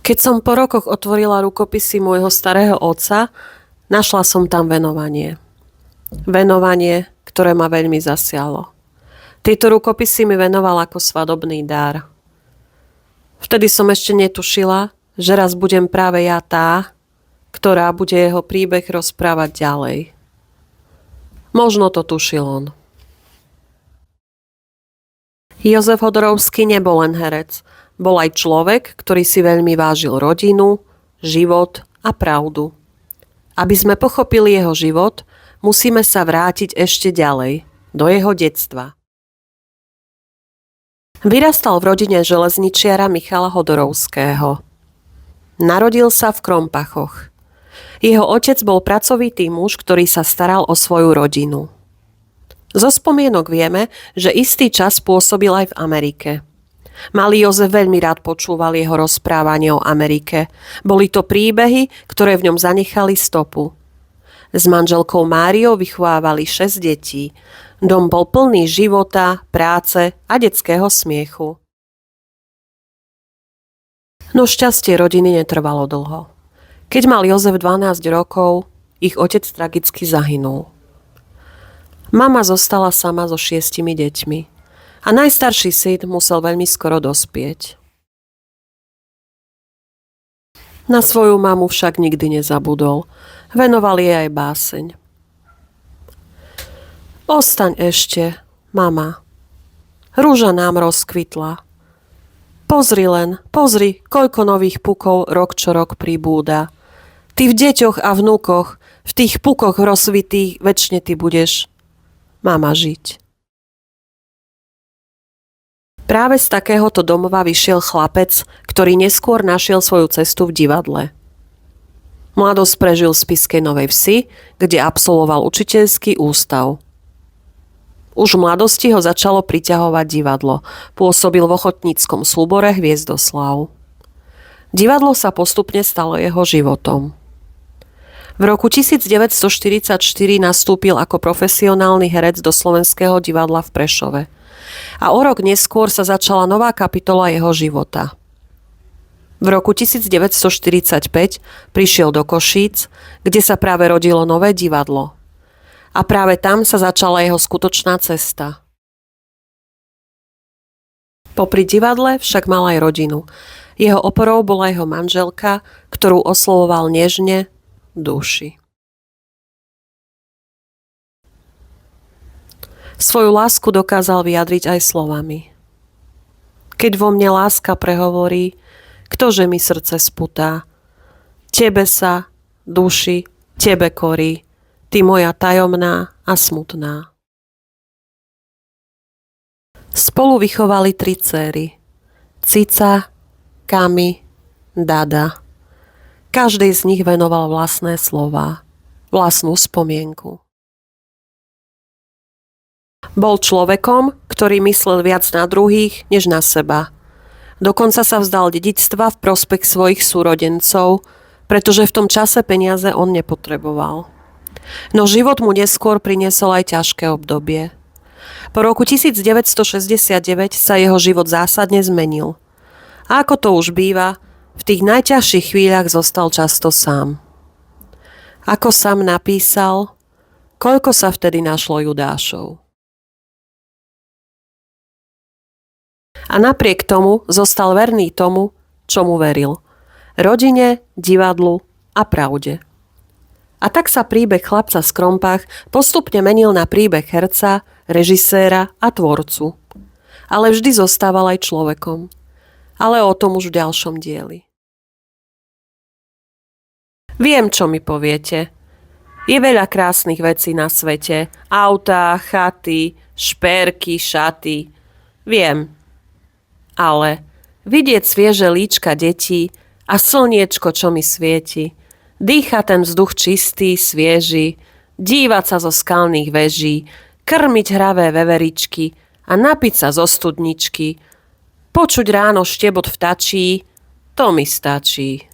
Keď som po rokoch otvorila rukopisy môjho starého otca, našla som tam venovanie. Venovanie, ktoré ma veľmi zasiahlo. Tieto rukopisy mi venoval ako svadobný dar. Vtedy som ešte netušila, že raz budem práve ja tá, ktorá bude jeho príbeh rozprávať ďalej. Možno to tušil on. Jozef Hodorovský nebol len herec. Bol aj človek, ktorý si veľmi vážil rodinu, život a pravdu. Aby sme pochopili jeho život, musíme sa vrátiť ešte ďalej, do jeho detstva. Vyrastal v rodine železničiara Michala Hodorovského. Narodil sa v Krompachoch. Jeho otec bol pracovitý muž, ktorý sa staral o svoju rodinu. Zo spomienok vieme, že istý čas pôsobil aj v Amerike. Malý Jozef veľmi rád počúval jeho rozprávanie o Amerike. Boli to príbehy, ktoré v ňom zanechali stopu. S manželkou Máriou vychovávali 6 detí. Dom bol plný života, práce a detského smiechu. No šťastie rodiny netrvalo dlho. Keď mal Jozef 12 rokov, ich otec tragicky zahynul. Mama zostala sama so 6 deťmi. A najstarší syn musel veľmi skoro dospieť. Na svoju mamu však nikdy nezabudol. Venoval jej aj báseň. Ostaň ešte, mama. Rúža nám rozkvitla. Pozri, koľko nových pukov rok čo rok pribúda. Ty v deťoch a vnúkoch, v tých pukoch rozsvitých, večne ty budeš, mama, žiť. Práve z takéhoto domova vyšiel chlapec, ktorý neskôr našiel svoju cestu v divadle. Mladosť prežil v Spišskej Novej Vsi, kde absolvoval učiteľský ústav. Už v mladosti ho začalo priťahovať divadlo. Pôsobil v ochotníckom súbore Hviezdoslav. Divadlo sa postupne stalo jeho životom. V roku 1944 nastúpil ako profesionálny herec do Slovenského divadla v Prešove. A o rok neskôr sa začala nová kapitola jeho života. V roku 1945 prišiel do Košíc, kde sa práve rodilo nové divadlo. A práve tam sa začala jeho skutočná cesta. Popri divadle však mal aj rodinu. Jeho oporou bola jeho manželka, ktorú oslovoval nežne duši. Svoju lásku dokázal vyjadriť aj slovami. Keď vo mne láska prehovorí, ktože mi srdce sputá? Tebe sa, duši, tebe korí, ty moja tajomná a smutná. Spolu vychovali 3 dcéry. Cica, Kami, Dada. Každej z nich venoval vlastné slová, vlastnú spomienku. Bol človekom, ktorý myslel viac na druhých, než na seba. Dokonca sa vzdal dedičstva v prospech svojich súrodencov, pretože v tom čase peniaze on nepotreboval. No život mu neskôr priniesol aj ťažké obdobie. Po roku 1969 sa jeho život zásadne zmenil. A ako to už býva, v tých najťažších chvíľach zostal často sám. Ako sám napísal, koľko sa vtedy našlo Judášov. A napriek tomu zostal verný tomu, čomu veril. Rodine, divadlu a pravde. A tak sa príbeh chlapca z Krompach postupne menil na príbeh herca, režiséra a tvorcu. Ale vždy zostával aj človekom. Ale o tom už v ďalšom dieli. Viem, čo mi poviete. Je veľa krásnych vecí na svete. Autá, chaty, šperky, šaty. Viem. Ale vidieť svieže líčka detí a slniečko, čo mi svieti. Dýchať ten vzduch čistý, svieži, dívať sa zo skalných veží, krmiť hravé veveričky a napiť sa zo studničky, počuť ráno štebot vtačí, to mi stačí.